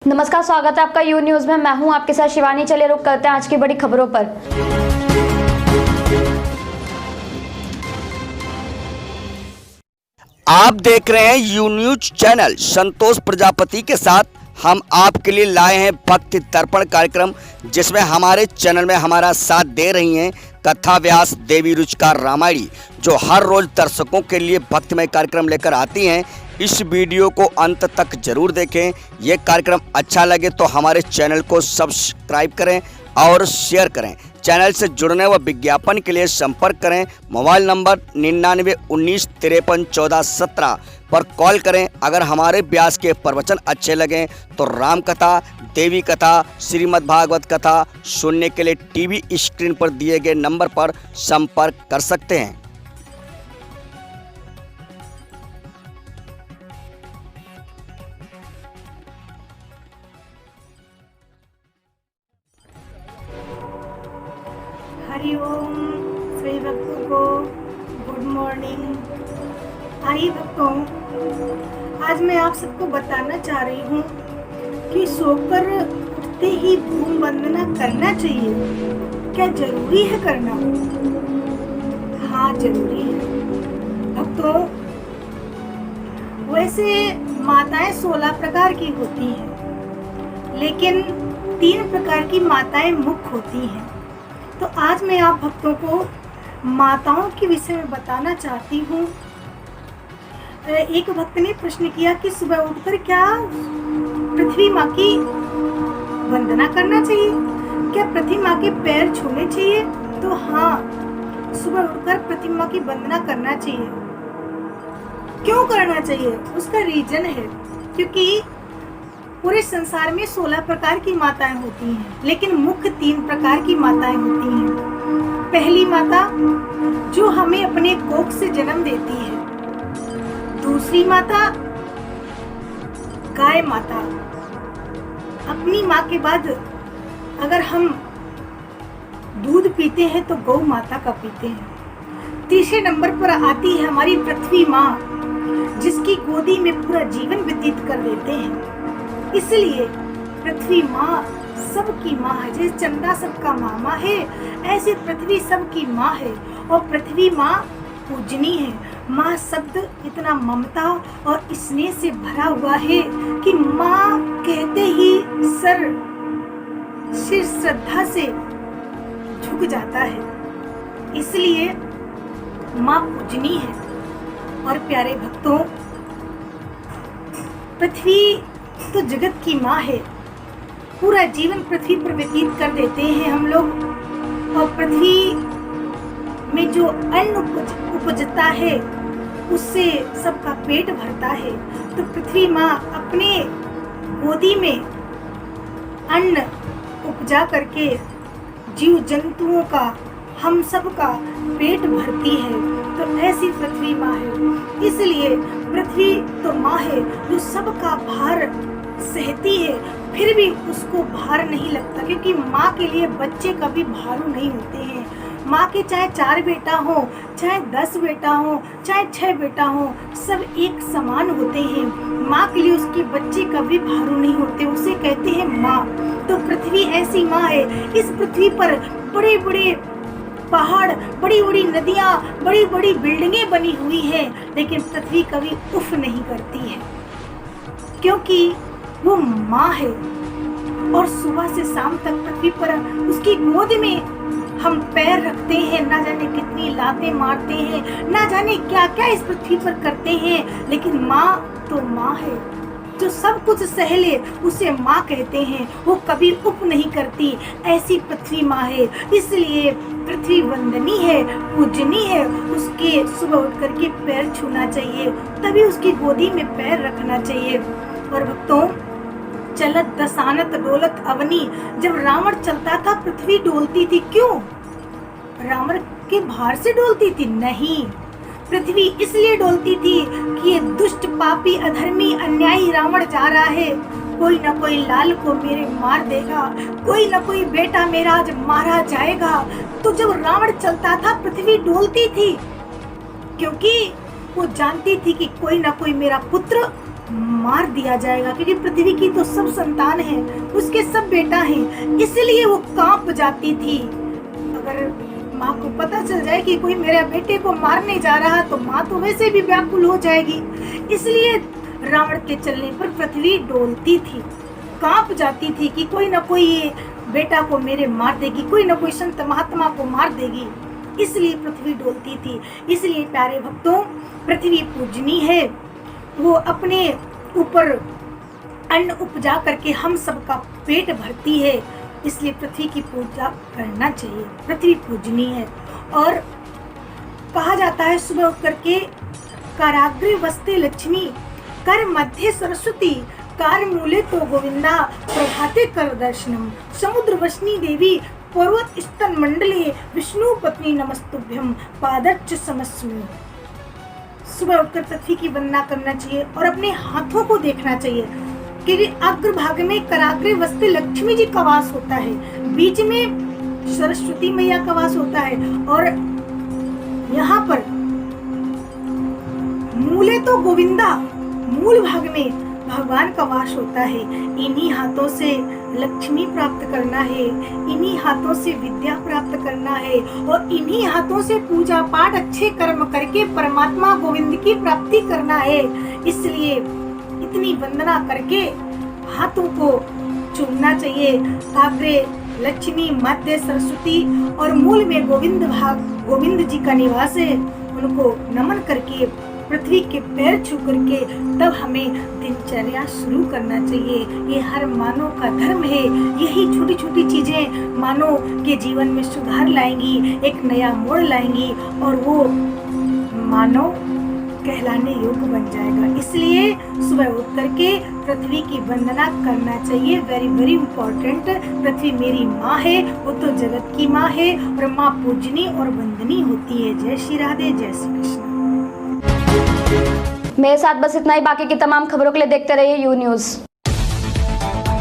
नमस्कार, स्वागत है आपका यू न्यूज में। मैं हूं आपके साथ शिवानी। चलिए रुक करते हैं आज की बड़ी खबरों पर। आप देख रहे हैं यू न्यूज चैनल। संतोष प्रजापति के साथ हम आपके लिए लाए हैं भक्ति दर्पण कार्यक्रम, जिसमें हमारे चैनल में हमारा साथ दे रही हैं कथा व्यास देवी रुचिकार रामायणी, जो हर रोज दर्शकों के लिए भक्तिमय कार्यक्रम लेकर आती हैं। इस वीडियो को अंत तक जरूर देखें। ये कार्यक्रम अच्छा लगे तो हमारे चैनल को सब्सक्राइब करें और शेयर करें। चैनल से जुड़ने व विज्ञापन के लिए संपर्क करें। मोबाइल नंबर 99 19 53 14 17 पर कॉल करें। अगर हमारे व्यास के प्रवचन अच्छे लगें तो राम कथा, देवी कथा, श्रीमद् भागवत कथा सुनने के लिए टीवी स्क्रीन पर दिए गए नंबर पर संपर्क कर सकते हैं। हरिओम। सभी भक्तों को गुड मॉर्निंग। आइए भक्तों, आज मैं आप सबको बताना चाह रही हूँ कि सोकर उठते ही धूम वंदना करना चाहिए। क्या जरूरी है करना? हाँ, जरूरी है भक्तों। वैसे माताएं 16 प्रकार की होती हैं, लेकिन 3 प्रकार की माताएं मुख्य होती हैं। तो आज मैं आप भक्तों को माताओं के विषय में बताना चाहती हूँ। एक भक्त ने प्रश्न किया कि सुबह उठकर क्या पृथ्वी माँ की वंदना करना चाहिए? क्या पृथ्वी माँ के पैर छूने चाहिए? तो हाँ, सुबह उठकर पृथ्वी माँ की वंदना करना चाहिए। क्यों करना चाहिए? उसका रीजन है क्योंकि पूरे संसार में 16 प्रकार की माताएं होती हैं, लेकिन मुख्य 3 प्रकार की माताएं होती हैं। पहली माता जो हमें अपने कोख से जन्म देती है। दूसरी माता गाय माता। अपनी माँ के बाद अगर हम दूध पीते हैं तो गौ माता का पीते हैं। तीसरे नंबर पर आती है हमारी पृथ्वी माँ, जिसकी गोदी में पूरा जीवन व्यतीत कर देते हैं। इसलिए पृथ्वी माँ सबकी माँ है। जैसे चंदा सबका मामा है, ऐसे पृथ्वी सबकी माँ है और पृथ्वी माँ पूजनी है। माँ शब्द इतना ममता और स्नेह से भरा हुआ है कि माँ कहते ही सिर श्रद्धा से झुक जाता है। इसलिए माँ पूजनी है। और प्यारे भक्तों, पृथ्वी तो जगत की माँ है। पूरा जीवन पृथ्वी पर व्यतीत कर देते हैं हम लोग, और पृथ्वी में जो अन्न उपजता है उससे सबका पेट भरता है। तो पृथ्वी माँ अपने गोदी में अन्न उपजा करके जीव जंतुओं का, हम सब का पेट भरती है। तो ऐसी पृथ्वी माँ है। इसलिए पृथ्वी तो माँ है जो सबका भार सहती है, फिर भी उसको भार नहीं लगता, क्योंकि माँ के लिए बच्चे कभी भारू नहीं होते हैं। माँ के चाहे 4 बेटा हो, चाहे 10 बेटा हो, चाहे 6 बेटा हो, सब एक समान होते हैं। माँ के लिए उसके बच्चे कभी भारू नहीं होते, उसे कहते हैं माँ। तो पृथ्वी ऐसी माँ है। इस पृथ्वी पर बड़े बड़े पहाड़, बड़ी बड़ी नदियाँ, बड़ी बड़ी बिल्डिंगें बनी हुई हैं, लेकिन पृथ्वी कभी उफ नहीं करती है, क्योंकि वो माँ है। और सुबह से शाम तक पृथ्वी पर उसकी गोद में हम पैर रखते हैं। ना जाने कितनी लातें मारते हैं, ना जाने क्या क्या इस पृथ्वी पर करते हैं, लेकिन माँ तो माँ है। जो सब कुछ सह ले उसे माँ कहते हैं। वो कभी उप नहीं करती, ऐसी पृथ्वी माँ है। इसलिए पृथ्वी वंदनी है, पूजनी है। उसके सुबह उठ करके पैर छूना चाहिए, तभी उसकी गोदी में पैर रखना चाहिए। और भक्तों, चलत दसानत डोलत अवनी, जब रावण चलता था पृथ्वी डोलती थी। क्यों? रावण के भार से डोलती थी? नहीं, पृथ्वी इसलिए डोलती थी कि ये दुष्ट पापी अधर्मी अन्यायी रावण जा रहा है। कोई ना कोई लाल को मेरे मार देगा, कोई ना कोई बेटा मेरा आज मारा जाएगा। तो जब रावण चलता था पृथ्वी डोलती थी, क्योंकि वो जानती थी कि कोई ना कोई मेरा पुत्र मार दिया जाएगा, क्योंकि पृथ्वी की तो सब संतान है, उसके सब बेटा हैं, इसलिए वो कांप जाती थी। अगर माँ को पता चल जाए कि कोई मेरे बेटे को मारने जा रहा, तो माँ तो वैसे भी व्याकुल हो जाएगी। इसलिए रावण के चलने पर पृथ्वी डोलती थी, कांप जाती थी कि कोई ना कोई ये बेटा को मेरे मार देगी, कोई ना कोई संत महात्मा को मार देगी। इसलिए पृथ्वी डोलती थी। इसलिए प्यारे भक्तों, पृथ्वी पूजनी है, वो अपने ऊपर अन्न उपजा करके हम सबका पेट भरती है, इसलिए पृथ्वी की पूजा करना चाहिए। पृथ्वी पूजनी है। और कहा जाता है सुबह उठ करके काराग्रे वस्ते लक्ष्मी, कर मध्य सरस्वती, कार मूले तो गोविंदा, प्रभाते कर दर्शनम, समुद्र वसनी देवी, पर्वत स्तन मंडले, विष्णु पत्नी नमस्तुभ्यम, पादच्च समस्मि। सुबह उठकर पृथ्वी की वंदना करना चाहिए और अपने हाथों को देखना चाहिए, क्योंकि अग्रभाग में कराग्रे वस्ते लक्ष्मी जी का वास होता है, बीच में सरस्वती मैया का वास होता है, और यहाँ पर मूले तो गोविंदा, मूल भाग में भगवान का वास होता है। इन्हीं हाथों से लक्ष्मी प्राप्त करना है, इन्हीं हाथों से विद्या प्राप्त करना है, और इन्हीं हाथों से पूजा पाठ अच्छे कर्म करके परमात्मा गोविंद की प्राप्ति करना है। इसलिए इतनी वंदना करके हाथों को चूमना चाहिए। अग्रे लक्ष्मी, मध्य सरस्वती और मूल में गोविंद जी का निवास है, उनको नमन करके पृथ्वी के पैर छू करके तब हमें दिनचर्या शुरू करना चाहिए। ये हर मानव का धर्म है। यही छोटी छोटी चीजें मानव के जीवन में सुधार लाएंगी, एक नया मोड़ लाएंगी, और वो मानव कहलाने योग्य बन जाएगा। इसलिए सुबह उठ करके पृथ्वी की वंदना करना चाहिए। Very very important. पृथ्वी मेरी माँ है, वो तो जगत की माँ है, और माँ पूजनी और वंदनी होती है। जय श्री राधे, जय श्री कृष्ण। मेरे साथ बस इतना ही। बाकी की तमाम खबरों के लिए देखते रहिए यू न्यूज़।